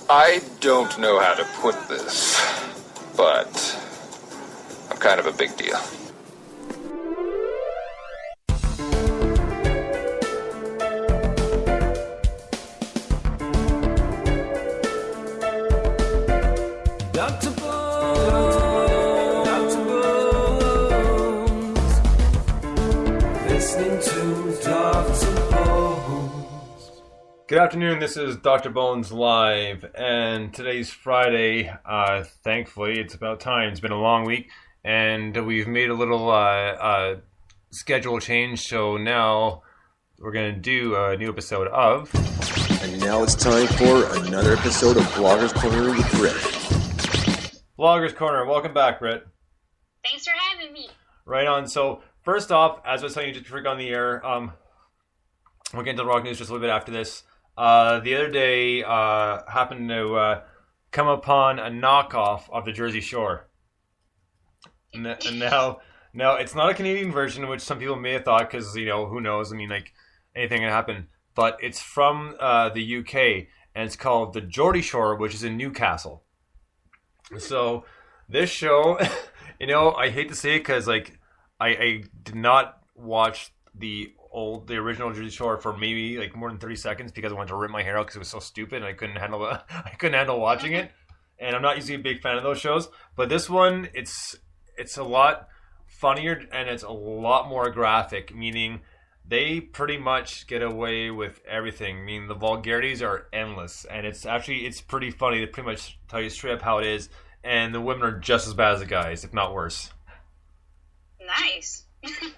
I don't know how to put this, but I'm kind of a big deal. Dr. Bones, listening to Dr. Bones. Good afternoon, this is Dr. Bones Live, and today's Friday. Thankfully, it's about time. It's been a long week, and we've made a little schedule change, so now we're going to do a new episode of... And now it's time for another episode of Vlogger's Corner with Britt. Vlogger's Corner. Welcome back, Britt. Thanks for having me. Right on. So, first off, as I was telling you just before on the air, we'll get into the rock news just a little bit after this. The other day, happened to come upon a knockoff of the Jersey Shore. And now it's not a Canadian version, which some people may have thought, because, you know, who knows? I mean, like, anything can happen. But it's from the UK, and it's called the Geordie Shore, which is in Newcastle. So, this show, you know, I hate to say it, because, like, I did not watch the original Jersey Shore for maybe like more than 30 seconds because I wanted to rip my hair out because it was so stupid and I couldn't handle watching it. And I'm not usually a big fan of those shows, but this one it's a lot funnier and it's a lot more graphic, meaning they pretty much get away with everything. I mean, the vulgarities are endless, and it's pretty funny. They pretty much tell you straight up how it is, and the women are just as bad as the guys, if not worse. Nice.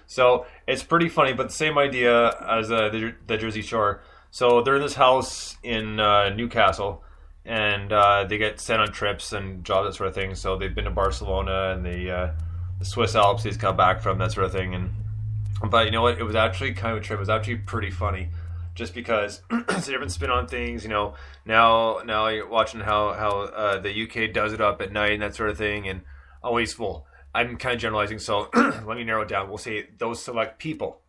So it's pretty funny, but the same idea as the Jersey Shore. So they're in this house in Newcastle, and they get sent on trips and jobs, that sort of thing. So they've been to Barcelona and the Swiss Alps he's come back from, that sort of thing. But you know what? It was actually kind of a trip. It was actually pretty funny, just because it's a different spin on things. You know, now you're watching how the UK does it up at night and that sort of thing, and always full. I'm kind of generalizing, so let me narrow it down. We'll say those select people.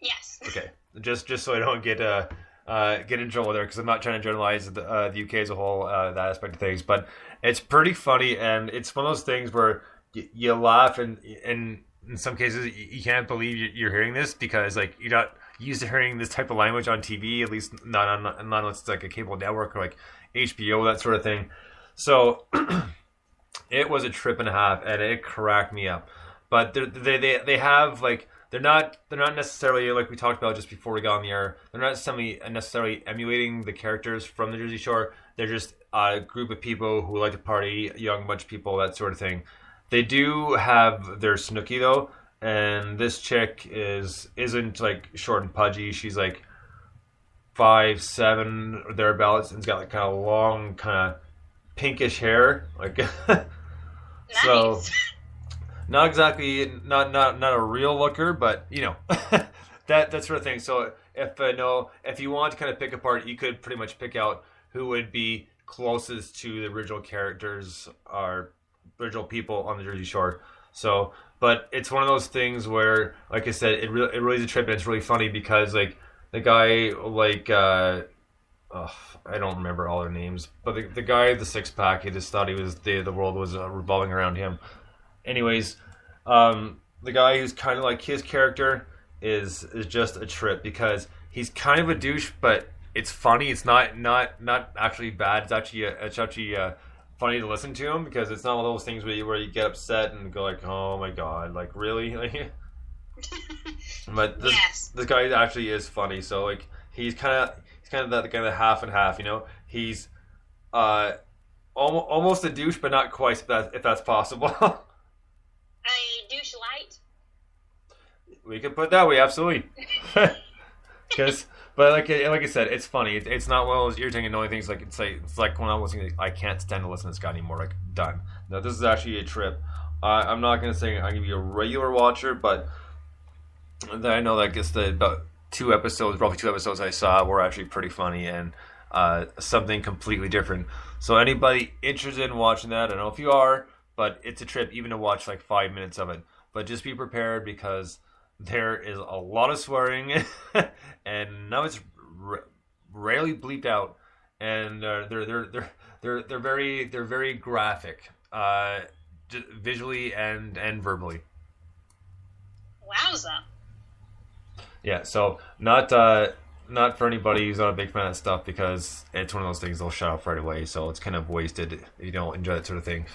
Yes. Okay, just so I don't get in trouble there, because I'm not trying to generalize the UK as a whole, that aspect of things. But it's pretty funny, and it's one of those things where you laugh, and in some cases you can't believe you're hearing this, because like you're not used to hearing this type of language on TV, at least not unless it's like a cable network or like HBO, that sort of thing. So. It was a trip and a half, and it cracked me up. But they have, like, they're not necessarily, like we talked about just before we got on the air, they're not necessarily emulating the characters from the Jersey Shore. They're just a group of people who like to party, young bunch of people, that sort of thing. They do have their Snooki though, and this chick isn't like short and pudgy. She's like 5'7" or thereabouts, and's got like kind of long, kind of pinkish hair, like. Nice. So, not exactly, not a real looker, but you know, that sort of thing. So if you want to kind of pick apart, you could pretty much pick out who would be closest to the original characters or original people on the Jersey Shore. So, but it's one of those things where, like I said, it really is a trip, and it's really funny because like the guy I don't remember all their names, but the guy, the six pack, he just thought the world was revolving around him. Anyways, the guy who's kind of like his character is just a trip, because he's kind of a douche, but it's funny. It's not actually bad. It's actually funny to listen to him, because it's not one of those things where you get upset and go like, oh my god, like really? Like, but this guy actually is funny. So like he's kind of that kind of half and half, you know. He's almost a douche, but not quite, if that's possible. A douche light. We could put it that way, absolutely. But like I said, it's funny. It's not one of those irritating, annoying things. Like it's like when I'm listening, I can't stand to listen to this guy anymore. Like done. No, this is actually a trip. I'm not gonna say I'm gonna be a regular watcher, but I know that I guess about roughly two episodes I saw were actually pretty funny and something completely different. So anybody interested in watching that, I don't know if you are, but it's a trip even to watch like 5 minutes of it. But just be prepared, because there is a lot of swearing and now it's rarely bleeped out, and they're very graphic, visually and verbally. Wowza. Yeah, so not for anybody who's not a big fan of stuff, because it's one of those things they'll shut off right away. So it's kind of wasted if you don't enjoy that sort of thing.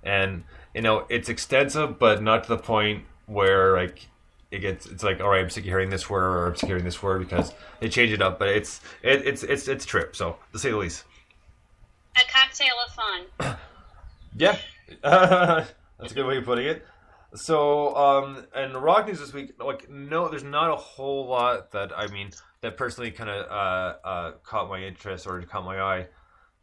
And it's extensive, but not to the point where like it's like, all right, I'm sick of hearing this word, or I'm sick of hearing this word, because they change it up. But it's a trip, so to say the least. A cocktail of fun. Yeah, that's a good way of putting it. So, and rock news this week, like, no, there's not a whole lot that personally kind of caught my interest or caught my eye,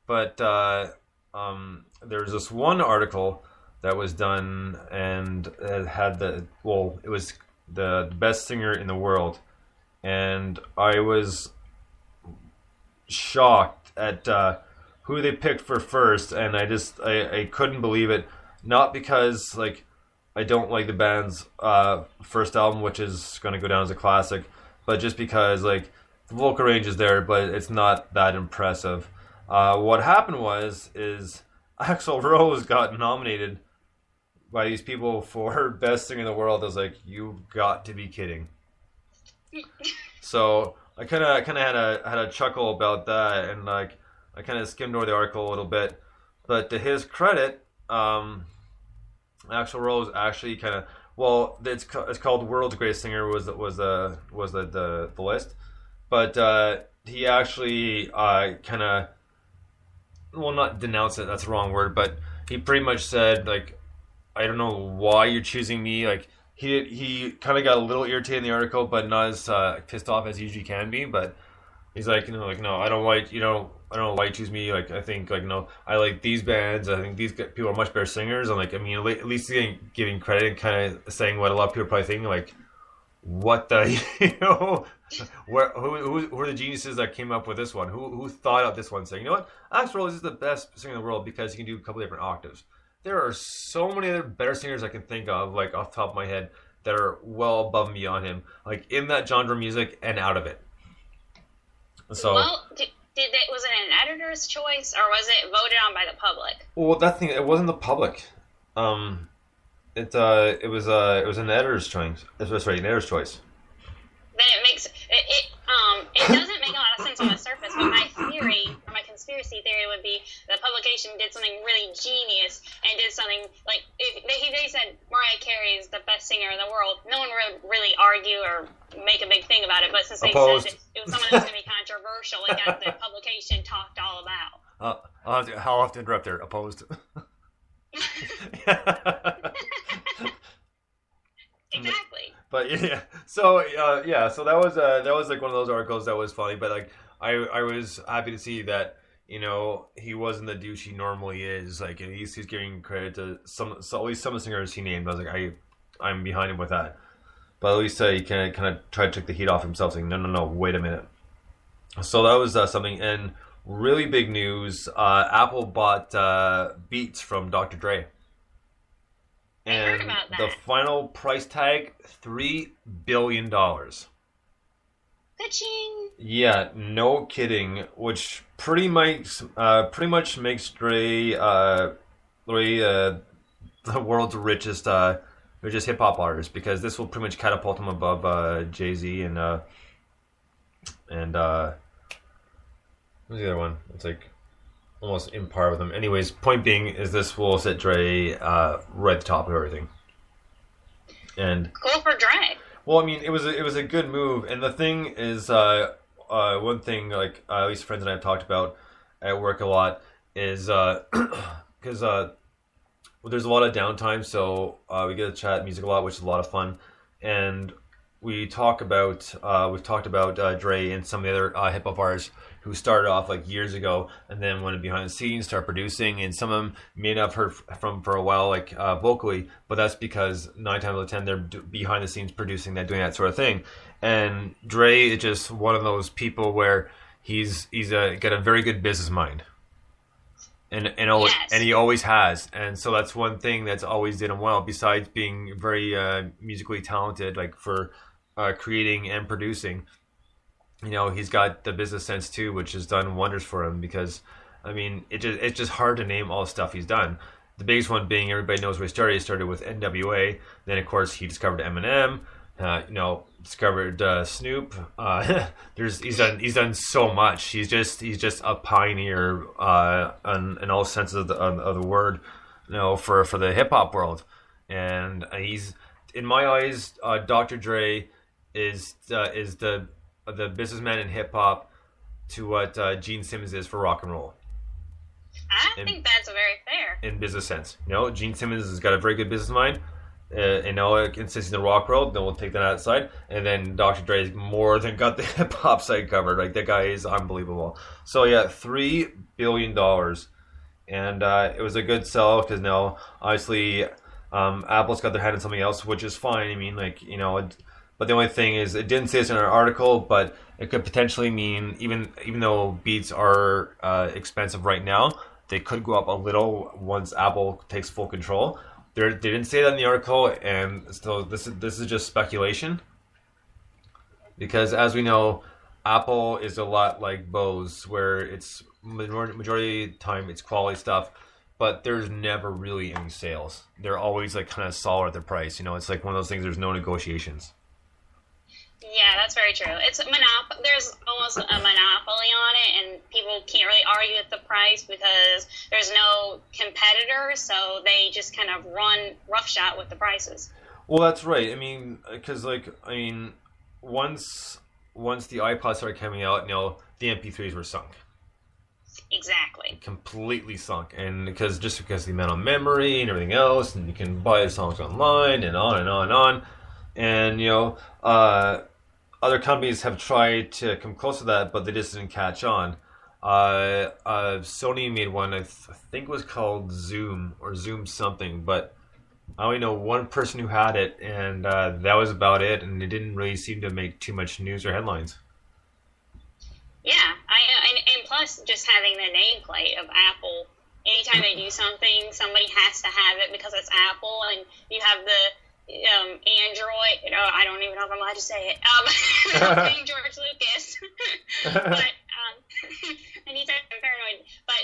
but there's this one article that was done, and it had it was the best singer in the world, and I was shocked at who they picked for first, and I couldn't believe it. Not because like I don't like the band's first album, which is going to go down as a classic, but just because like the vocal range is there, but it's not that impressive. What happened is Axl Rose got nominated by these people for best singer in the world. I was like, you've got to be kidding. So I kind of had a chuckle about that, and like I kind of skimmed over the article a little bit. But to his credit, Axl Rose actually kind of it's called World's Greatest Singer was the list, but he actually kind of not denounced it. That's the wrong word, but he pretty much said like, I don't know why you're choosing me. Like he kind of got a little irritated in the article, but not as pissed off as he usually can be. But he's like, no, I don't like, I don't know why you choose me. Like, I think, like, no, I like these bands. I think these people are much better singers. I'm like, I mean, at least giving credit and kind of saying what a lot of people are probably thinking, like, what the, who are the geniuses that came up with this one? Who thought of this one? Saying, you know what, Axl Rose is the best singer in the world because he can do a couple different octaves. There are so many other better singers I can think of, like, off the top of my head, that are well above and beyond him, like, in that genre of music and out of it. So, well, was it an editor's choice, or was it voted on by the public? Well, that thing, it wasn't the public. It was an editor's choice. That's right, an editor's choice. Then it doesn't make a lot of sense on the surface. But my theory, or my conspiracy theory, would be the publication did something really genius and did something like if they said Mariah Carey is the best singer in the world, no one would really argue or make a big thing about it. But since they Opposed. said it was someone that was going to be controversial, it got the publication talked all about. I'll have to interrupt there. Opposed. Exactly. But yeah, so that was like one of those articles that was funny, but like I was happy to see that he wasn't the douche he normally is. Like, and he's giving credit to at least some of the singers he named. I was like, I'm behind him with that. But at least he kind of tried to take the heat off himself, saying no, wait a minute. So that was something. And really big news: Apple bought Beats from Dr. Dre. And the final price tag, $3 billion. Ka-ching! Yeah, no kidding. Which pretty much makes Dre the world's richest hip hop artist, because this will pretty much catapult him above Jay-Z and who's the other one? It's like almost in par with him. Anyways, point being is this will set Dre right at the top of everything. And cool for Dre. Well, I mean, it was a good move. And the thing is, one thing like at least friends and I have talked about at work a lot is because there's a lot of downtime, so we get to chat music a lot, which is a lot of fun. And we've talked about Dre and some of the other hip hop artists who started off like years ago and then went behind the scenes, started producing, and some of them may not have heard from for a while, like vocally, but that's because 9 times out of 10 they're behind the scenes producing, that doing that sort of thing. And Dre is just one of those people where he's got a very good business mind, and he always has, and so that's one thing that's always did him well. Besides being very musically talented, like for creating and producing. he's got the business sense too, which has done wonders for him because, I mean, it's just hard to name all the stuff he's done. The biggest one being everybody knows where he started. He started with NWA. Then, of course, he discovered Eminem. Discovered Snoop. He's done so much. He's just a pioneer in all senses of the word, for the hip hop world. And he's, in my eyes, Dr. Dre is the businessman in hip hop to what Gene Simmons is for rock and roll. I think that's very fair. In business sense. Gene Simmons has got a very good business mind. Since he's in the rock world, then we'll take that outside. And then Dr. Dre's more than got the hip hop side covered. Like, that guy is unbelievable. So yeah, $3 billion. And it was a good sell because now, obviously, Apple's got their hand in something else, which is fine. I mean, but the only thing is, it didn't say this in our article, but it could potentially mean, even though Beats are expensive right now, they could go up a little once Apple takes full control. They didn't say that in the article, and so this is just speculation. Because as we know, Apple is a lot like Bose, where it's majority of the time it's quality stuff, but there's never really any sales. They're always kind of solid at their price. It's like one of those things. There's no negotiations. Yeah, that's very true. It's there's almost a monopoly on it, and people can't really argue at the price because there's no competitors, so they just kind of run roughshod with the prices. Well, that's right. I mean, because once the iPods started coming out, the MP3s were sunk. Exactly. Completely sunk, and because the amount of memory and everything else, and you can buy the songs online and on and on and on. And other companies have tried to come close to that, but they just didn't catch on. Sony made one, I think it was called Zoom or Zoom something, but I only know one person who had it, and that was about it. And it didn't really seem to make too much news or headlines. Yeah, and plus just having the nameplate of Apple. Anytime they do something, somebody has to have it because it's Apple, and you have the Android, I don't even know if I'm allowed to say it. King George Lucas, but anytime I'm paranoid. But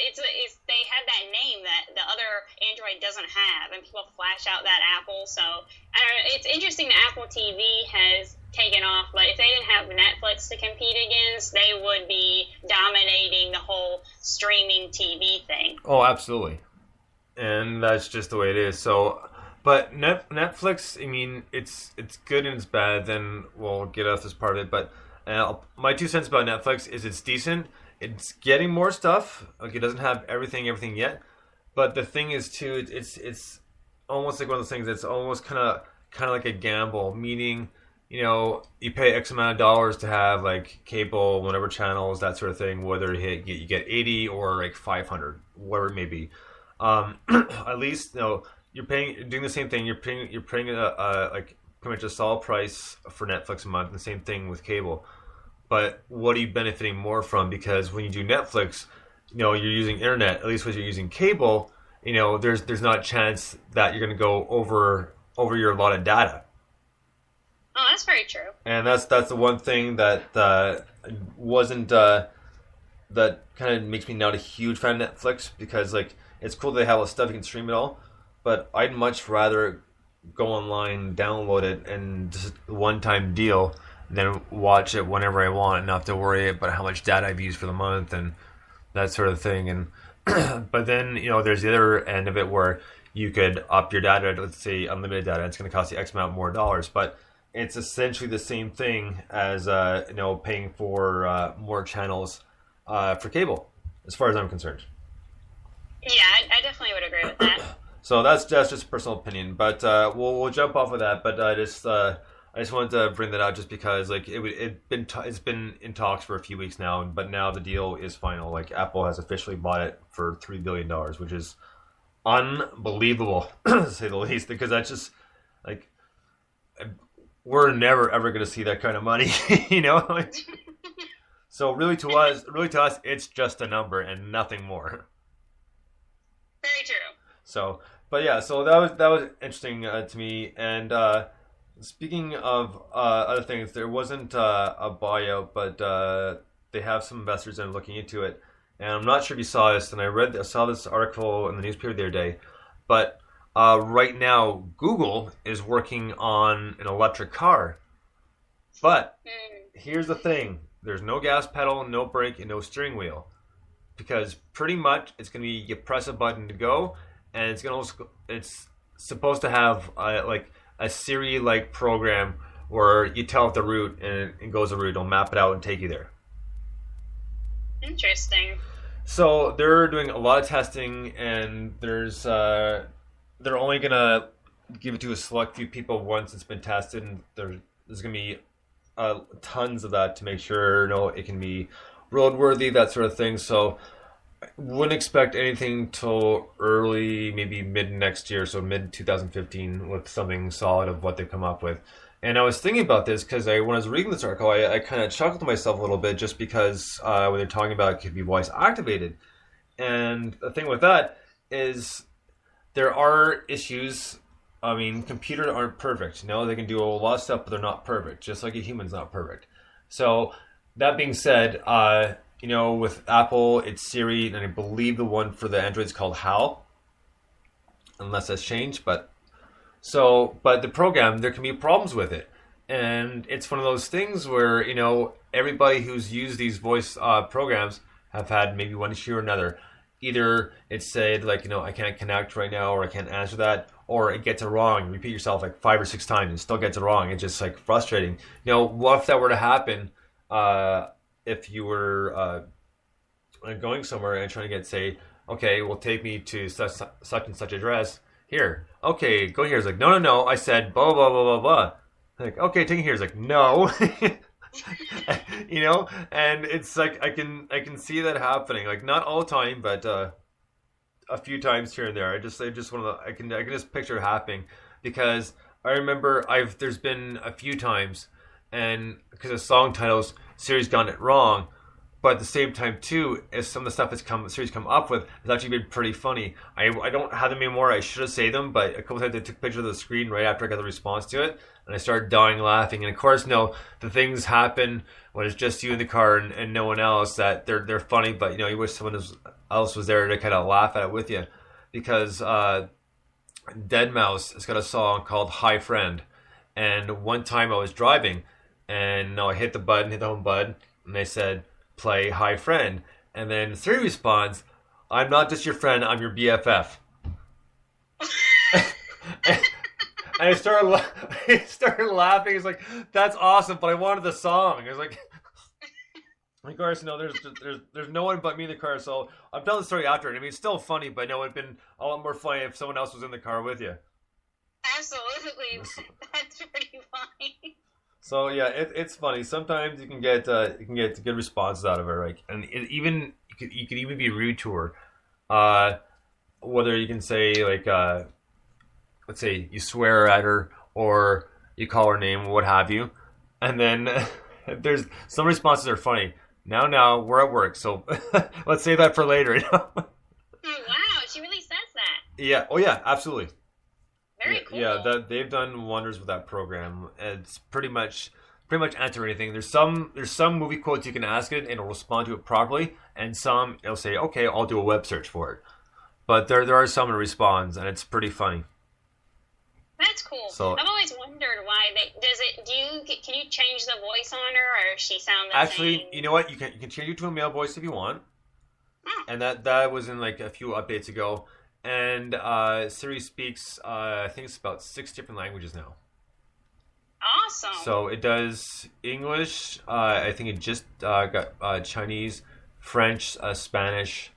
it's they have that name that the other Android doesn't have, and people flash out that Apple. So I don't know. It's interesting that Apple TV has taken off, but if they didn't have Netflix to compete against, they would be dominating the whole streaming TV thing. Oh, absolutely, and that's just the way it is. So. But Netflix, I mean, it's good and it's bad. Then we'll get off this part of it. But my 2 cents about Netflix is it's decent. It's getting more stuff. Like, it doesn't have everything yet. But the thing is too, it's almost like one of those things. It's almost kind of like a gamble. Meaning, you pay X amount of dollars to have cable, whatever channels, that sort of thing. Whether you get 80 or 500, whatever it may be. At least you're doing the same thing. You're paying pretty much a solid price for Netflix a month, and the same thing with cable. But what are you benefiting more from? Because when you do Netflix, you're using internet. At least when you're using cable, there's not a chance that you're going to go over your allotted data. Oh, that's very true. And that's the one thing that wasn't that kind of makes me not a huge fan of Netflix, because it's cool they have all the stuff, you can stream it all. But I'd much rather go online, download it, and just a one-time deal than watch it whenever I want and not have to worry about how much data I've used for the month and that sort of thing. And but then, there's the other end of it where you could up your data, let's say unlimited data. It's going to cost you X amount more dollars. But it's essentially the same thing as, paying for more channels for cable, as far as I'm concerned. Yeah, I definitely would agree with that. So that's just a personal opinion, but we'll jump off of that. But I just wanted to bring that out just because it's been in talks for a few weeks now, but now the deal is final. Apple has officially bought it for $3 billion, which is unbelievable to say the least. Because that's just we're never ever going to see that kind of money, So really to us, it's just a number and nothing more. Very true. So, but yeah, so that was interesting to me, and speaking of other things, there wasn't a buyout, but they have some investors that are looking into it. And I'm not sure if you saw this, and I saw this article in the newspaper the other day, but right now Google is working on an electric car. But here's the thing: there's no gas pedal, no brake, and no steering wheel, because pretty much it's going to be you press a button to go, and it's supposed to have like a Siri-like program where you tell it the route and it goes the route. It'll map it out and take you there. Interesting. So they're doing a lot of testing, and they're only gonna give it to a select few people once it's been tested, and there's gonna be tons of that to make sure it can be roadworthy, that sort of thing. So I wouldn't expect anything till early, maybe mid next year, so mid 2015, with something solid of what they've come up with. And I was thinking about this because when I was reading this article, I kind of chuckled to myself a little bit, just because when they're talking about it could be voice activated. And the thing with that is there are issues. I mean, computers aren't perfect. They can do a lot of stuff, but they're not perfect, just like a human's not perfect. So that being said, with Apple, it's Siri, and I believe the one for the Android is called HAL, unless that's changed. But the program, there can be problems with it. And it's one of those things where, everybody who's used these voice programs have had maybe one issue or another. Either it's said, like, I can't connect right now, or I can't answer that, or it gets it wrong. You repeat yourself like 5 or 6 times and it still gets it wrong. It's just like frustrating. What if that were to happen if you were going somewhere and trying to say, okay, well, take me to such and such address. Here, okay, go here. It's like, no, I said blah, blah, blah, blah, blah. Like, okay, take it here. It's like, no. And it's like, I can see that happening. Like, not all the time, but a few times here and there. I just want to, I can just picture it happening, because I remember there's been a few times, and because of song titles, Siri's gotten it wrong. But at the same time, too, is some of the stuff Siri's come up with has actually been pretty funny. I don't have them anymore. I should have saved them, but a couple times I took pictures of the screen right after I got the response to it, and I started dying laughing. And of course, the things happen when it's just you in the car and no one else, that they're funny, but you wish someone else was there to kind of laugh at it with you. Because Deadmau5 has got a song called Hi Friend, and one time I was driving, and I hit the home button, and they said, play Hi Friend, and then Siri responds, I'm not just your friend, I'm your BFF. and I started laughing. It's like, that's awesome, but I wanted the song. I was like, of course, there's no one but me in the car, so I'm telling the story after it. I mean, it's still funny, but it would have been a lot more funny if someone else was in the car with you. Absolutely. That's pretty funny. So yeah, it's funny. Sometimes you can get good responses out of it, right? And you could even be rude to her, whether you can say like, let's say you swear at her or you call her name, what have you, and then there's some responses are funny. Now we're at work, so let's save that for later. Oh wow, she really says that. Yeah. Oh yeah, absolutely. Very cool. Yeah, they've done wonders with that program. It's pretty much answer anything. There's some movie quotes you can ask it and it'll respond to it properly, and some it'll say, okay, I'll do a web search for it. But there are some that responds, and it's pretty funny. That's cool. So, I've always wondered why can you change the voice on her, or does she sound the actually, same? you know what? You can change it to a male voice if you want. Oh. And that was in like a few updates ago. And Siri speaks, I think it's about 6 different languages now. Awesome. So it does English. I think it just got Chinese, French, Spanish,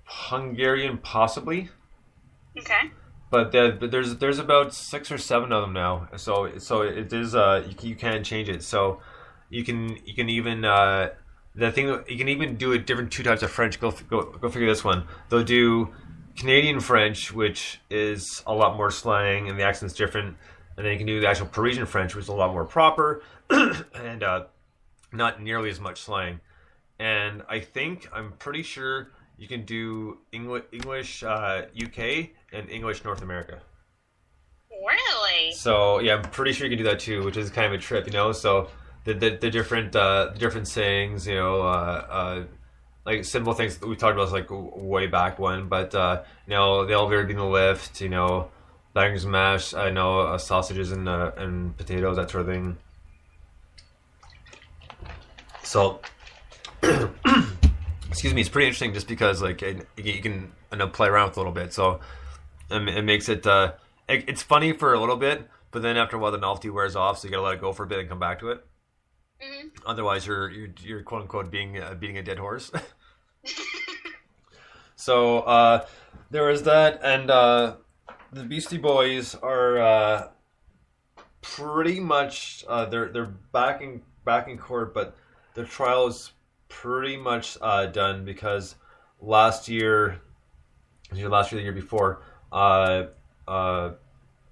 Hungarian, possibly. Okay. But there's about 6 or 7 of them now. So it is you can change it. So you can even the thing that you can even do a different 2 types of French. Go figure this one. They'll do Canadian French, which is a lot more slang and the accent's different, and then you can do the actual Parisian French, which is a lot more proper and not nearly as much slang. And I'm pretty sure you can do English UK and English North America. So yeah, I'm pretty sure you can do that too, which is kind of a trip, you know. So the different sayings, you know, like simple things that we talked about like way back when, but you know, the elevator being the lift, you know, bangers and mash, I know sausages and potatoes, that sort of thing. So, excuse me, it's pretty interesting just because like you can play around with it a little bit. So it makes it it's funny for a little bit, but then after a while the novelty wears off, so you gotta let it go for a bit and come back to it. Mm-hmm. Otherwise, you're quote unquote beating a dead horse. So there is that, and the Beastie Boys are pretty much they're back in court, but the trial is pretty much done because last year, the year before, I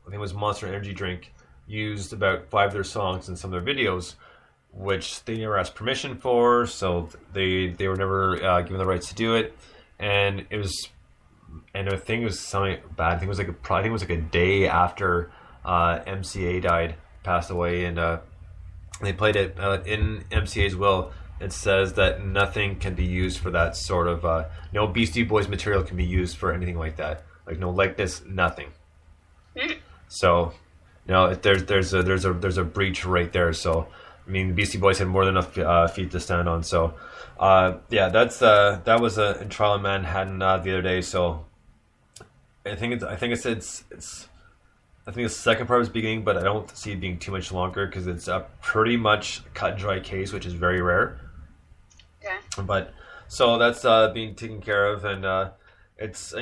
think it was Monster Energy Drink used about 5 of their songs in some of their videos, which they never asked permission for, so they were never given the rights to do it, and I think it was something bad. I think it was like a day after MCA passed away, and they played it in MCA's will. It says that nothing can be used for that sort of no Beastie Boys material can be used for anything like that. Like no likeness, nothing. So, no, there's a breach right there. So, I mean, the Beastie Boys had more than enough feet to stand on. So, yeah, that was in trial in Manhattan the other day. So, I think the second part was beginning, but I don't see it being too much longer because it's a pretty much cut and dry case, which is very rare. Okay. But so that's being taken care of, and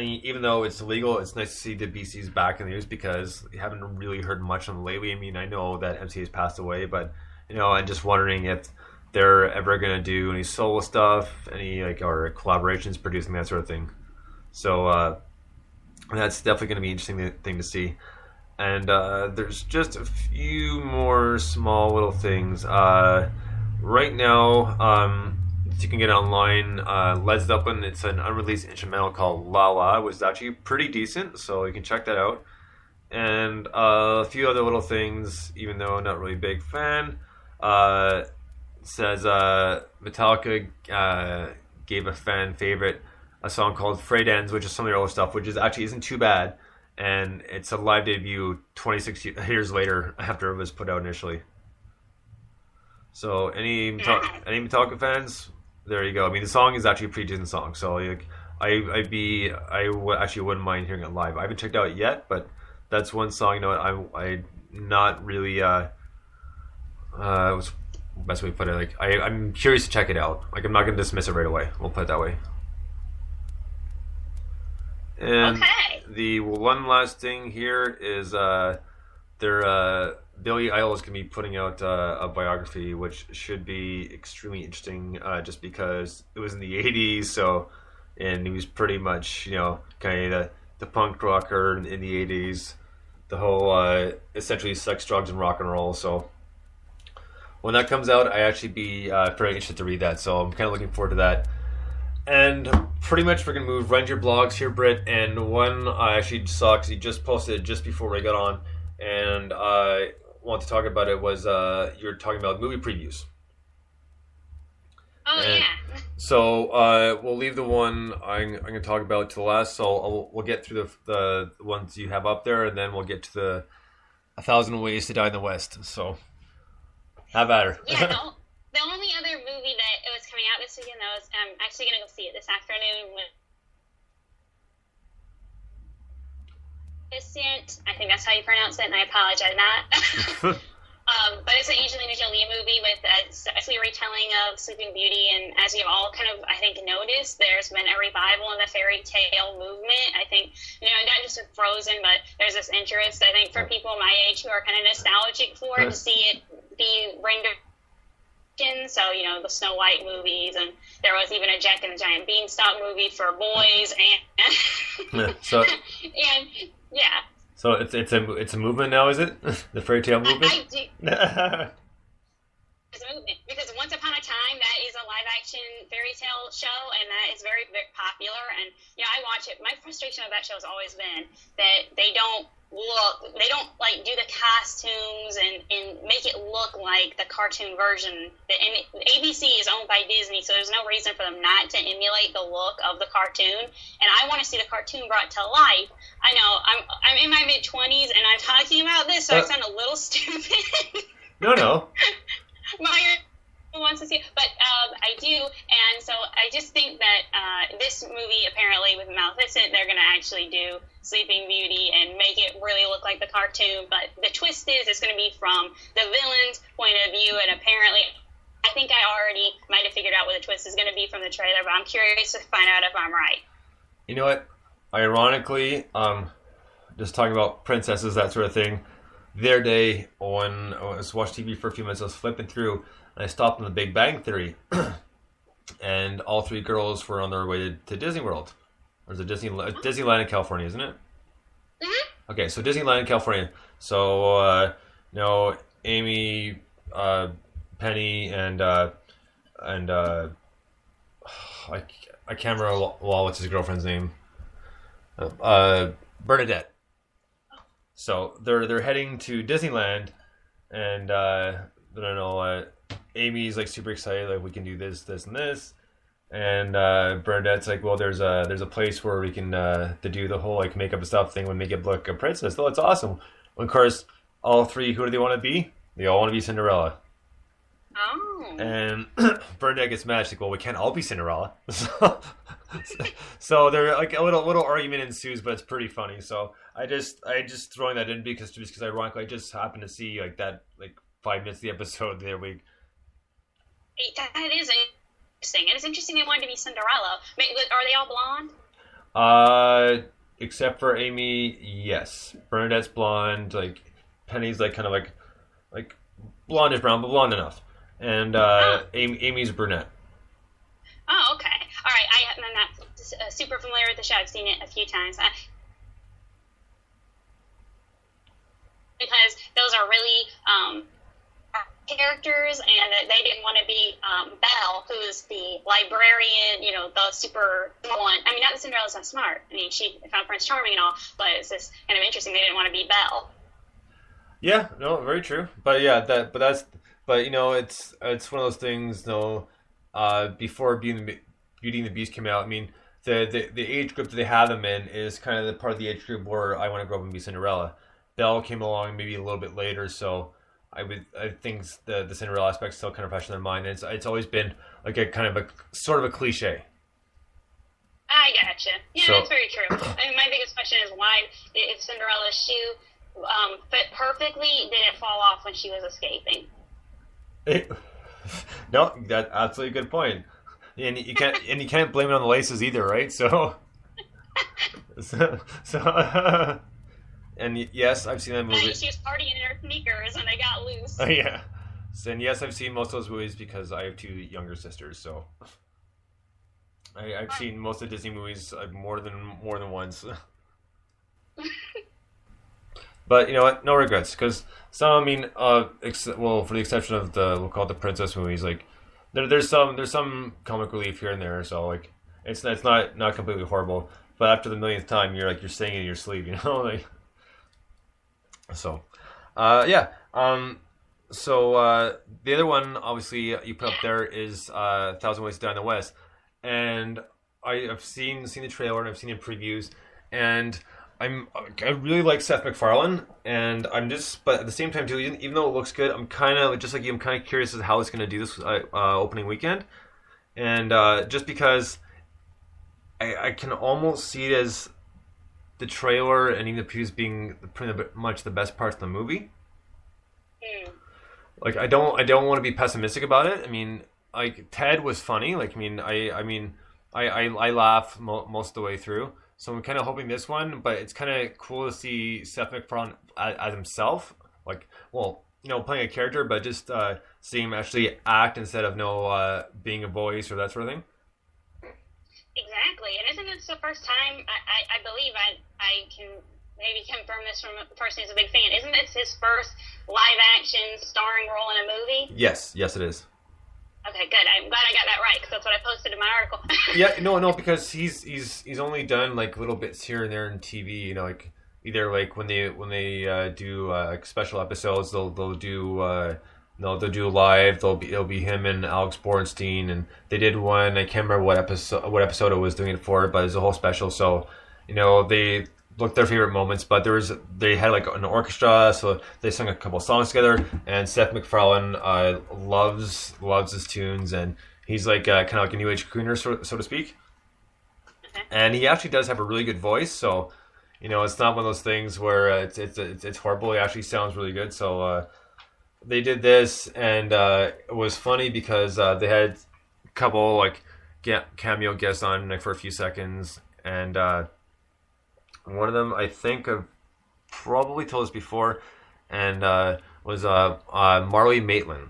even though it's illegal, it's nice to see the BC's back in the news because we haven't really heard much on them lately. I mean, I know that MCA has passed away, but you know, I'm just wondering if they're ever gonna do any solo stuff, any or collaborations, producing that sort of thing. So that's definitely going to be an interesting thing to see. And there's just a few more small little things. Right now, you can get online. Led Zeppelin, it's an unreleased instrumental called La La. It was actually pretty decent, so you can check that out. And a few other little things, even though I'm not really a big fan. Says Metallica gave a fan favorite a song called Frayed Ends, which is some of their older stuff, which isn't too bad. And it's a live debut 26 years later after it was put out initially. So any Metallica fans, there you go. I mean, the song is actually a pretty decent song. So I wouldn't mind hearing it live. I haven't checked it out yet, but that's one song. You know, I not really. What's the best way to put it? I'm curious to check it out. I'm not going to dismiss it right away. We'll put it that way. And the one last thing here is Billy Idol is going to be putting out a biography, which should be extremely interesting, just because it was in the 80s, and he was pretty much, kind of the punk rocker in the 80s, the whole essentially sex, drugs, and rock and roll. So when that comes out, I actually be very interested to read that. So I'm kind of looking forward to that. And pretty much we're going to move right into your blogs here, Britt. And one I actually saw because he just posted it just before we got on. And I want to talk about it was you're talking about movie previews. Oh, and yeah. So we'll leave the one I'm going to talk about to the last. So we'll get through the ones you have up there. And then we'll get to the 1,000 Ways to Die in the West. So have at her. Yeah, the only other movie that it was coming out this weekend, I was actually going to go see it this afternoon. I think that's how you pronounce it, and I apologize not. But it's an Angelina Jolie movie with a retelling of Sleeping Beauty, and as you've all kind of, I think, noticed, there's been a revival in the fairy tale movement. I think, not just with Frozen, but there's this interest, I think, for people my age who are kind of nostalgic for it, to see it be rendered. So, the Snow White movies, and there was even a Jack and the Giant Beanstalk movie for boys, and so yeah. So it's a movement now, is it? The fairy tale movement? I do. It's a movement because Once Upon a Time, that is a live action fairy tale show, and that is very, very popular. And yeah, I watch it. My frustration with that show has always been that they don't like do the costumes and make it look like the cartoon version. And ABC is owned by Disney, so there's no reason for them not to emulate the look of the cartoon. And I want to see the cartoon brought to life. I know I'm in my mid-20s and I'm talking about this, so I sound a little stupid. No. My wants to see it, but I do, and so I just think that this movie, apparently with Maleficent, they're going to actually do Sleeping Beauty and make it really look like the cartoon, but the twist is it's going to be from the villain's point of view, and apparently I think I already might have figured out what the twist is going to be from the trailer, but I'm curious to find out if I'm right. You know what? Ironically, just talking about princesses, that sort of thing, the other day when I was watching TV for a few minutes, I was flipping through, and I stopped on The Big Bang Theory, and all three girls were on their way to Disney World. Or is it Disneyland in California, isn't it? Mm-hmm. Okay, so Disneyland in California. So, Amy, Penny, and I can't remember what's his girlfriend's name. Bernadette. So they're heading to Disneyland, and I don't know. Amy's like super excited, like we can do this, and this, and Bernadette's like, well, there's a place where we can to do the whole like makeup and stuff thing and make it look a princess. Oh, it's awesome. Of course, all three, who do they want to be? They all want to be Cinderella. Oh. And Bernadette gets mad. She's like, well, we can't all be Cinderella. So they're like a little argument ensues, but it's pretty funny. So I just throwing that in because ironically I just happened to see like that like 5 minutes of the episode the other week. That is interesting. And it's interesting they wanted to be Cinderella. Are they all blonde? Except for Amy, yes. Bernadette's blonde. Like Penny's like kind of like blondish brown, but blonde enough. And Amy's brunette. Oh, okay. All right. I'm not super familiar with the show. I've seen it a few times. Because those are really characters, and they didn't want to be Belle, who's the librarian, the super one. I mean, not that Cinderella's not smart. I mean, she found Prince Charming and all, but it's just kind of interesting they didn't want to be Belle. Yeah, no, very true. But yeah, it's one of those things. Before Beauty and the Beast came out, I mean, the age group that they have them in is kind of the part of the age group where I want to grow up and be Cinderella. Belle came along maybe a little bit later, so I think the Cinderella aspect is still kind of fresh in their mind. And it's always been like a kind of a sort of a cliche. I gotcha. Yeah, that's very true. I mean, my biggest question is why, if Cinderella's shoe fit perfectly, did it fall off when she was escaping? No, that's absolutely a good point. And you can't blame it on the laces either, right? So and yes, I've seen that movie. She was partying in her sneakers and they got loose. Yeah. And yes, I've seen most of those movies because I have two younger sisters, so I've seen most of the Disney movies more than once. But you know what? No regrets, because some, I mean, for the exception of we'll call it the princess movies, like there's some comic relief here and there, so like it's not completely horrible. But after the millionth time, you're saying it in your sleep, like. So, yeah. So the other one, obviously, you put up there is 1,000 Ways to Die in the West, and I've seen the trailer and I've seen the previews, and I really like Seth MacFarlane, and but at the same time too, even though it looks good, I'm kind of just like you. I'm kind of curious as to how it's going to do this opening weekend, and just because I can almost see it as the trailer and even the previews being pretty much the best parts of the movie. Like I don't want to be pessimistic about it. I mean, like Ted was funny. Like I laugh most of the way through. So I'm kind of hoping this one, but it's kind of cool to see Seth MacFarlane as himself. Like, playing a character, but just seeing him actually act instead of being a voice or that sort of thing. Exactly, and isn't this the first time, I believe I can maybe confirm this from a person who's a big fan, isn't this his first live-action starring role in a movie? Yes, it is. Okay, Okay, good. I'm glad I got that right because that's what I posted in my article. Yeah, no, because he's only done like little bits here and there in TV. You know, like either like when they do like special episodes, they'll do. No, they'll do live. It'll be him and Alex Bornstein, and they did one. I can't remember what episode it was doing it for, but it's a whole special. So, you know, they looked their favorite moments, but they had like an orchestra, so they sung a couple songs together. And Seth MacFarlane loves his tunes, and he's like kind of like a new age crooner, so to speak. Okay. And he actually does have a really good voice, so you know, it's not one of those things where it's horrible. He actually sounds really good, so. They did this, and it was funny because they had a couple like cameo guests on like for a few seconds, and one of them I think I've probably told us before, and was Marlee Matlin,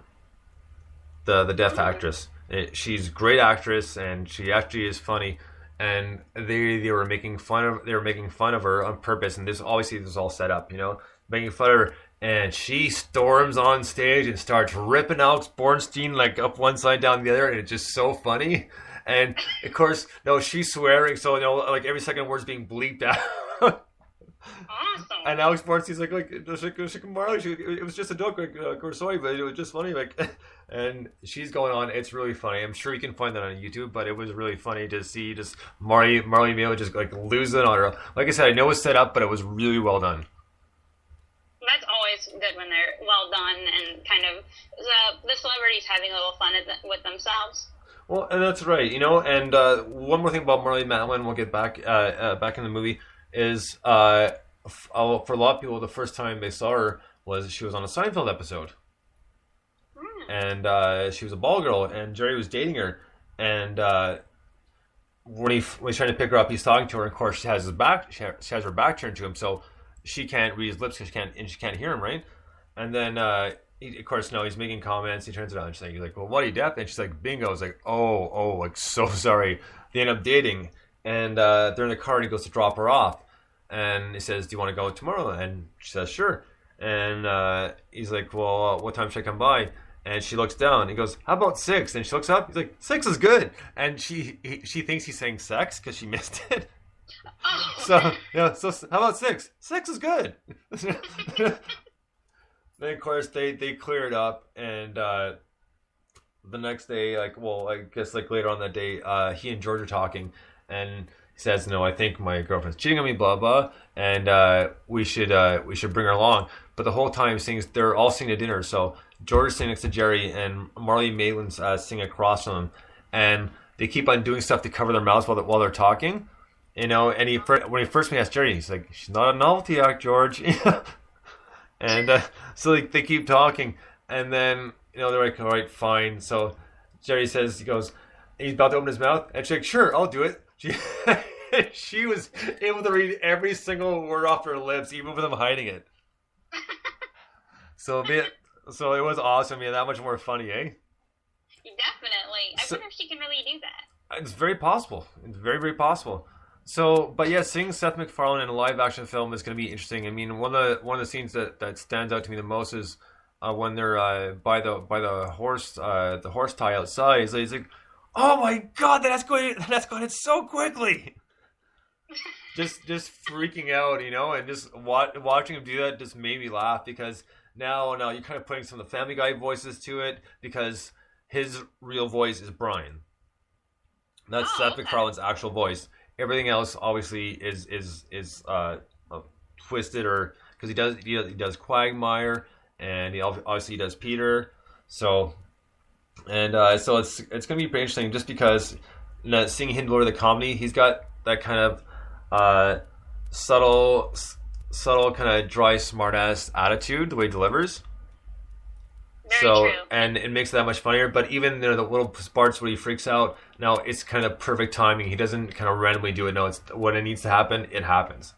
the deaf actress. She's a great actress, and she actually is funny. And they were making fun of her on purpose, and this obviously was all set up, you know, making fun of her. And she storms on stage and starts ripping Alex Bornstein like up one side, down the other, and it's just so funny. And of course, no, she's swearing, so you know, like every second word's being bleeped out. Awesome. And Alex Bornstein's like Marley, it was just a joke, we're sorry, but it was just funny, like. And she's going on. It's really funny. I'm sure you can find that on YouTube, but it was really funny to see just Marlee Matlin just like losing on her. Like I said, I know it's set up, but it was really well done. That's always good when they're well done and kind of the celebrities having a little fun with themselves. Well, and that's right, you know. And one more thing about Marlee Matlin, we'll get back in the movie, is for a lot of people, the first time they saw her was she was on a Seinfeld episode. And she was a ball girl, and Jerry was dating her. And when he's trying to pick her up, he's talking to her. And of course, she has her back turned to him, so she can't read his lips because she can't hear him, right? And then, of course, no, he's making comments. He turns it on. She's like, "Well, what are you deaf?" And she's like, "Bingo." It's like, "Oh, like so sorry." They end up dating, and they're in the car. And he goes to drop her off, and he says, "Do you want to go tomorrow?" And she says, "Sure." And he's like, "Well, what time should I come by?" And she looks down. He goes, "How about 6?" And she looks up. He's like, "6 is good." And she thinks he's saying sex because she missed it. So how about 6? 6 is good. Then of course they clear it up, and the next day, like, well, I guess like later on that day, he and George are talking, and he says, "No, I think my girlfriend's cheating on me, blah blah, and we should bring her along." But the whole time they're all sitting at dinner, so George is sitting next to Jerry, and Marlee Matlin's sitting across from him, and they keep on doing stuff to cover their mouths while they're talking, you know. And when he first asked Jerry, he's like, "She's not a novelty act, George." And so they keep talking, and then you know they're like, "All right, fine." So Jerry says, he goes, he's about to open his mouth, and she's like, "Sure, I'll do it." She was able to read every single word off her lips, even with them hiding it. So it was awesome. Yeah, that much more funny, eh? Definitely. I wonder if she can really do that. It's very possible. It's very, very possible. So, but yeah, seeing Seth MacFarlane in a live action film is going to be interesting. I mean, one of the scenes that stands out to me the most is when they're by the horse tie outside. He's like, "Oh my God, that's going so quickly." just freaking out, you know, and just watching him do that just made me laugh, because now you're kind of putting some of the Family Guy voices to it, because his real voice is Brian. That's Seth MacFarlane's actual voice. Everything else obviously is twisted, or because he does Quagmire, and he obviously does Peter. So it's gonna be pretty interesting, just because seeing him deliver the comedy, he's got that kind of subtle kind of dry smart-ass attitude, the way he delivers. Very true. And it makes it that much funnier. But even the little parts where he freaks out, now it's kind of perfect timing. He doesn't kind of randomly do it. No, it's when it needs to happen, it happens.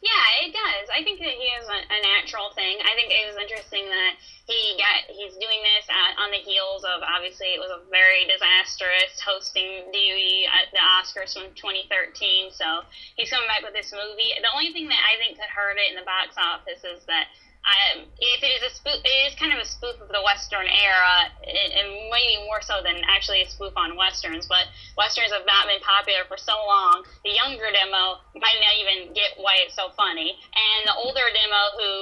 Yeah, it does. I think that he has a natural thing. I think it was interesting that he's doing this on the heels of, obviously, it was a very disastrous hosting duty at the Oscars from 2013. So he's coming back with this movie. The only thing that I think could hurt it in the box office is that if it is it is kind of a spoof of the Western era, and maybe more so than actually a spoof on Westerns, but Westerns have not been popular for so long. The younger demo might not even get why it's so funny, and the older demo who,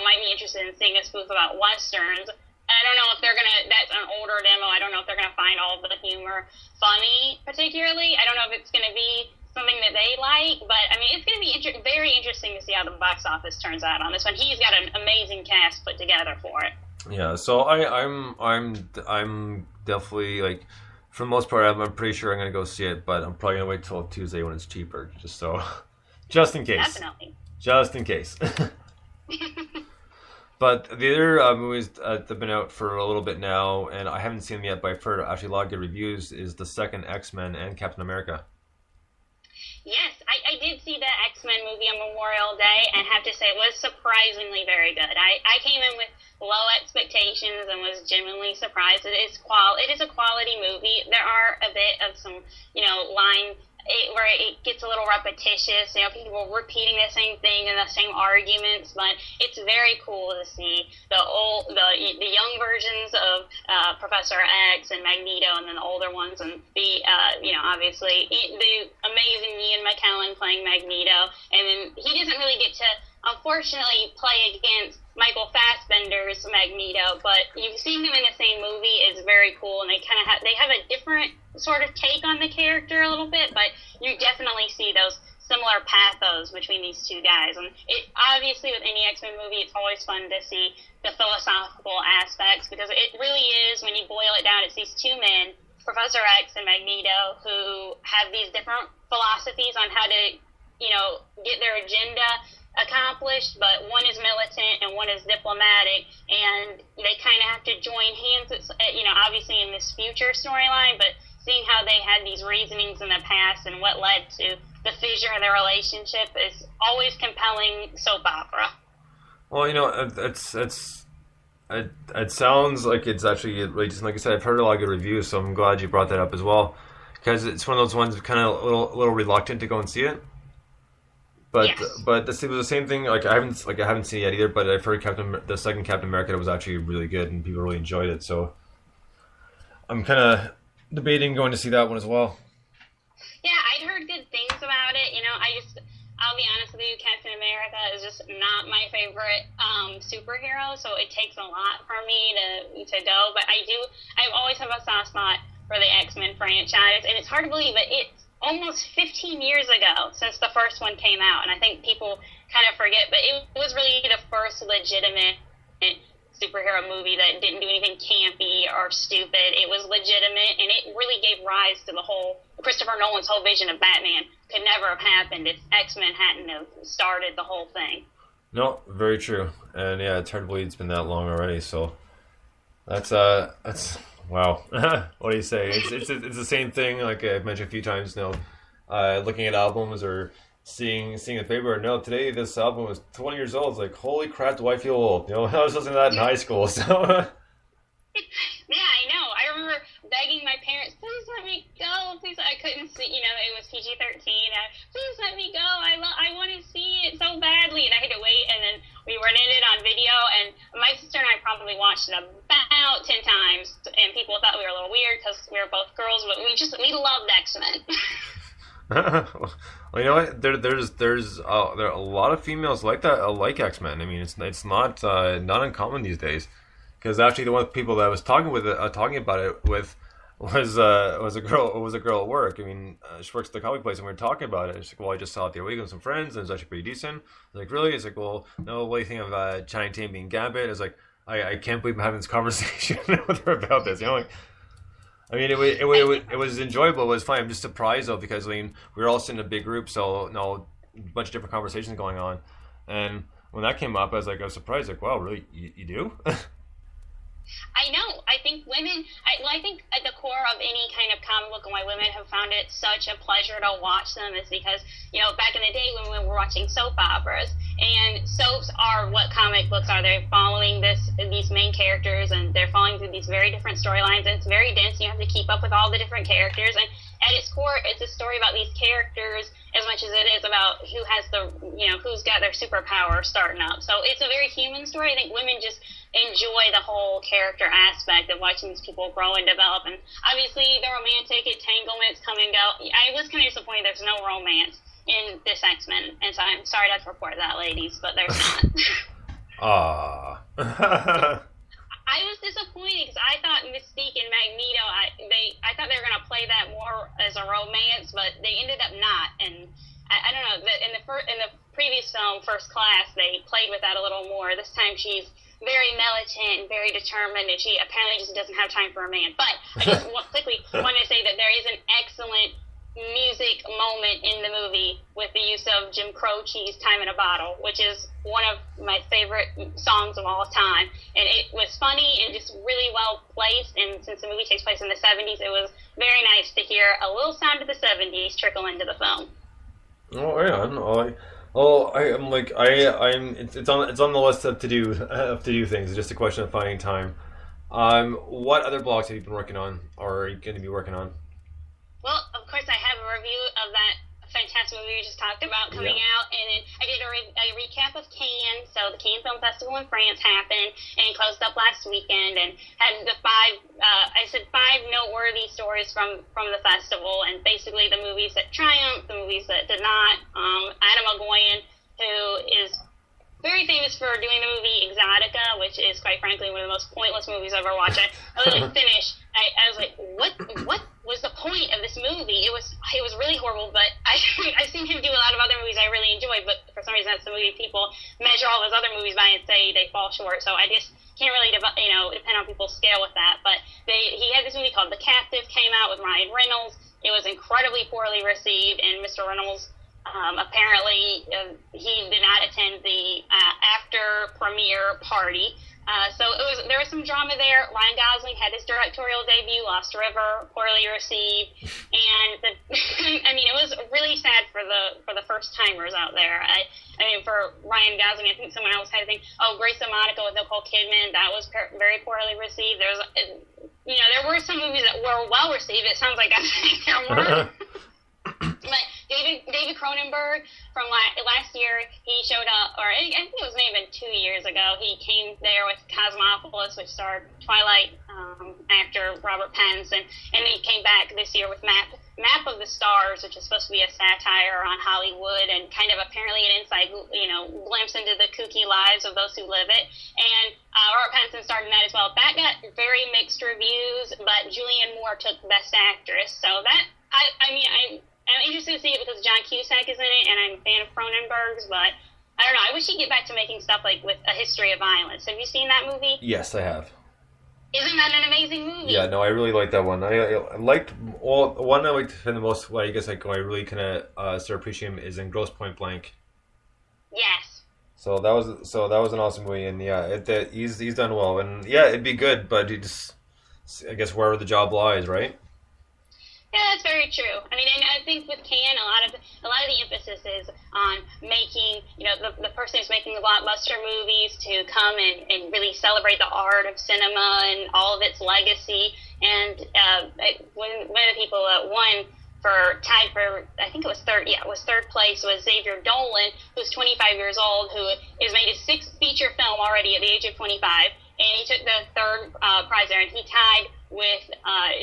might be interested in seeing a spoof about Westerns, I don't know if they're that's an older demo, I don't know if they're gonna find all of the humor funny, particularly. I don't know if it's gonna be something that they like, but I mean, it's going to be very interesting to see how the box office turns out on this one. He's got an amazing cast put together for it. Yeah, so I'm definitely, like, for the most part, I'm pretty sure I'm going to go see it, but I'm probably going to wait till Tuesday when it's cheaper, just in case. Definitely. Just in case. But the other movies that have been out for a little bit now, and I haven't seen them yet, but I've heard actually a lot of good reviews, is the second X-Men and Captain America. Yes, I did see the X-Men movie on Memorial Day, and have to say it was surprisingly very good. I came in with low expectations and was genuinely surprised. It is a quality movie. There are a bit of some, where it gets a little repetitious, people repeating the same thing and the same arguments, but it's very cool to see the young versions of Professor X and Magneto, and then the older ones, and obviously the amazing Ian McKellen playing Magneto, and then he doesn't really get to, unfortunately, play against Michael Fassbender's Magneto, but you've seen them in the same movie is very cool, and they have a different sort of take on the character a little bit, but you definitely see those similar pathos between these two guys. And it obviously, with any X-Men movie, it's always fun to see the philosophical aspects, because it really is, when you boil it down, it's these two men, Professor X and Magneto, who have these different philosophies on how to, get their agenda accomplished, but one is militant and one is diplomatic, and they kind of have to join hands, obviously in this future storyline, but seeing how they had these reasonings in the past and what led to the fissure in their relationship is always compelling soap opera. Well, it sounds like it's actually really just, like I said, I've heard a lot of good reviews, so I'm glad you brought that up as well, because it's one of those ones kind of a little reluctant to go and see it. But yes. But it was the same thing. I haven't seen it yet either. But I've heard the second Captain America was actually really good, and people really enjoyed it. So I'm kind of debating going to see that one as well. Yeah, I'd heard good things about it. I'll be honest with you, Captain America is just not my favorite superhero. So it takes a lot for me to go. But I've always had a soft spot for the X-Men franchise, and it's hard to believe that it's almost 15 years ago since the first one came out, and I think people kind of forget, but it was really the first legitimate superhero movie that didn't do anything campy or stupid. It was legitimate, and it really gave rise to the whole Christopher Nolan's whole vision of Batman. Could never have happened if X-Men hadn't have started the whole thing. No, very true. And yeah, it's hard to believe it's been that long already, so that's wow. What do you say? It's the same thing, like I've mentioned a few times now, looking at albums or seeing the paper. No, today this album was 20 years old. It's like, holy crap, do I feel old? I was listening to that in high school, so... Yeah, I know. I remember begging my parents, please let me go. Please, I couldn't see, it was PG-13. Please let me go. I want to see it so badly. And I had to wait, and then we rented it on video, and my sister and I probably watched it about 10 times, and people thought we were a little weird because we were both girls, but we loved X-Men. Well, you know what? There's there are a lot of females like that, like X-Men. I mean, it's not uncommon these days. Because actually, the one people that I was talking about it with was a girl at work. I mean, she works at the comic place, and we were talking about it. She's like, "Well, I just saw it the other week with some friends, and it's actually pretty decent." I was like, "Really?" It's like, "Well, no. What do you think of Channing Tatum being Gambit?" I was like, "I can't believe I'm having this conversation with her about this." Like, I mean, it was enjoyable. It was fun. I'm just surprised though, because we were all sitting in a big group, so a bunch of different conversations going on, and when that came up, I was surprised. Like, wow, really? You do? I know. I think women, I think at the core of any kind of comic book and why women have found it such a pleasure to watch them is because, back in the day when we were watching soap operas, and soaps are what comic books are. They're following these main characters, and they're following through these very different storylines, and it's very dense. You have to keep up with all the different characters, and at its core, it's a story about these characters as much as it is about who has who's got their superpower starting up. So it's a very human story. I think women just enjoy the whole character aspect of watching these people grow and develop. And obviously the romantic entanglements come and go. I was kind of disappointed there's no romance in this X-Men, and so I'm sorry to report that, ladies, but there's not. I was disappointed because I thought Mystique and Magneto, I thought they were going to play that more as a romance, but they ended up not. And I don't know, in the previous film, First Class, they played with that a little more. This time she's very militant and very determined, and she apparently just doesn't have time for a man. But I just quickly want to say that there is an excellent music moment in the movie with the use of Jim Croce's Time in a Bottle, which is one of my favorite songs of all time. And it was funny and just really well placed, and since the movie takes place in the 70s, it was very nice to hear a little sound of the 70s trickle into the film. Oh yeah, it's on the list of to do things. It's just a question of finding time. What other blogs have you been working on, or are you going to be working on? Well, of course, I have a review of that fantastic movie we just talked about coming out, and then I did a recap of Cannes. So the Cannes Film Festival in France happened and closed up last weekend, and had the five noteworthy stories from the festival, and basically the movies that triumphed, the movies that did not. Adam Ogoyan, who is very famous for doing the movie Exotica, which is, quite frankly, one of the most pointless movies I've ever watched. I literally finished. I was like, what was the point of this movie? It was really horrible, but I've seen him do a lot of other movies I really enjoyed, but for some reason that's the movie people measure all those other movies by and say they fall short. So I just can't really depend on people's scale with that. But he had this movie called The Captive, came out with Ryan Reynolds. It was incredibly poorly received, and Mr. Reynolds apparently he did not attend the after premiere party. So there was some drama there. Ryan Gosling had his directorial debut, Lost River, poorly received, and it was really sad for the first timers out there. I mean, for Ryan Gosling, I think someone else had to think, Grace and Monica with Nicole Kidman, that was very poorly received. There were some movies that were well received. It sounds like I'm saying there were. But David Cronenberg from last year, he showed up, or I think it was maybe 2 years ago. He came there with Cosmopolis, which starred Twilight actor Robert Pattinson, and he came back this year with Map of the Stars, which is supposed to be a satire on Hollywood and kind of apparently an inside, glimpse into the kooky lives of those who live it. And Robert Pattinson starred in that as well. That got very mixed reviews, but Julianne Moore took Best Actress. So that I'm interested to see it because John Cusack is in it, and I'm a fan of Cronenberg's, but I don't know. I wish he'd get back to making stuff like with A History of Violence. Have you seen that movie? Yes, I have. Isn't that an amazing movie? Yeah, no, I really like that one. I liked one I liked the most. Well, I guess I really kind of start appreciating him is in Grosse Point Blank. Yes. So that was an awesome movie, and he's done well, and yeah, it'd be good, but he just, I guess, wherever the job lies, right? Yeah, that's very true. I mean, and I think with Cannes, a lot of the emphasis is on making, the person who's making the blockbuster movies to come and really celebrate the art of cinema and all of its legacy. And one of the people that won tied for, I think it was third place, was Xavier Dolan, who's 25 years old, who has made his sixth feature film already at the age of 25. And he took the third prize there, and he tied with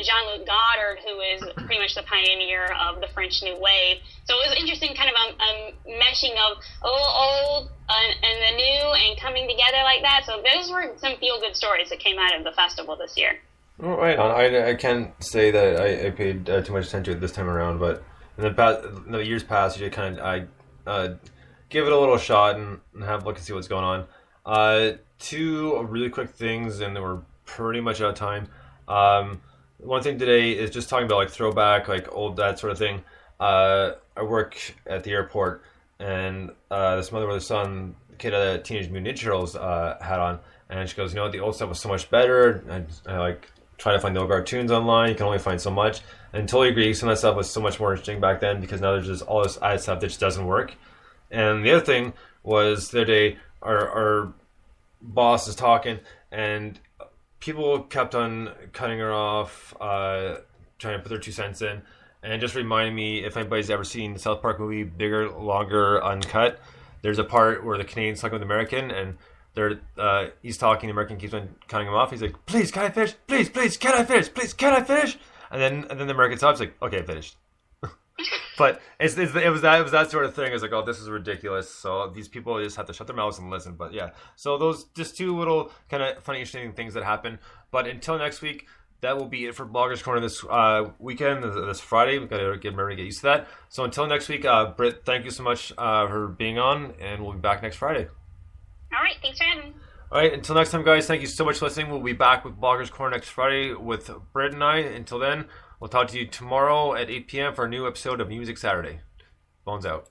Jean-Luc Godard, who is pretty much the pioneer of the French New Wave. So it was interesting, kind of a meshing of a little old and the new and coming together like that. So those were some feel-good stories that came out of the festival this year. Oh, right on. I can't say that I paid too much attention to it this time around, but in the years past, you kind of give it a little shot and have a look and see what's going on. Two really quick things, and then we're pretty much out of time. One thing today is just talking about like throwback, like old, that sort of thing. I work at the airport, and this mother with her son, the kid had a Teenage Mutant Ninja Turtles hat on, and she goes, the old stuff was so much better. I like try to find the old cartoons online. You can only find so much, and totally agree. Some of that stuff was so much more interesting back then because now there's just all this added stuff that just doesn't work. And the other thing was the other day, our boss is talking, and people kept on cutting her off, trying to put their 2 cents in, And it just reminded me, if anybody's ever seen the South Park movie Bigger, Longer, Uncut, there's a part where the Canadian's talking with the American, and he's talking, the American keeps on cutting him off. He's like, please, can I finish? Please, can I finish? Please, can I finish? And then the American stops, like, okay, finished. But it was that sort of thing. It's like, oh, this is ridiculous. So these people just have to shut their mouths and listen. But yeah, so those just two little kind of funny, interesting things that happen. But until next week, that will be it for Bloggers Corner this weekend, this Friday. We've got to get ready to get used to that. So until next week, Britt, thank you so much for being on, and we'll be back next Friday. All right, thanks for having me. All right, until next time, guys, thank you so much for listening. We'll be back with Bloggers Corner next Friday with Britt and I. Until then, we'll talk to you tomorrow at 8 p.m. for a new episode of Music Saturday. Bones out.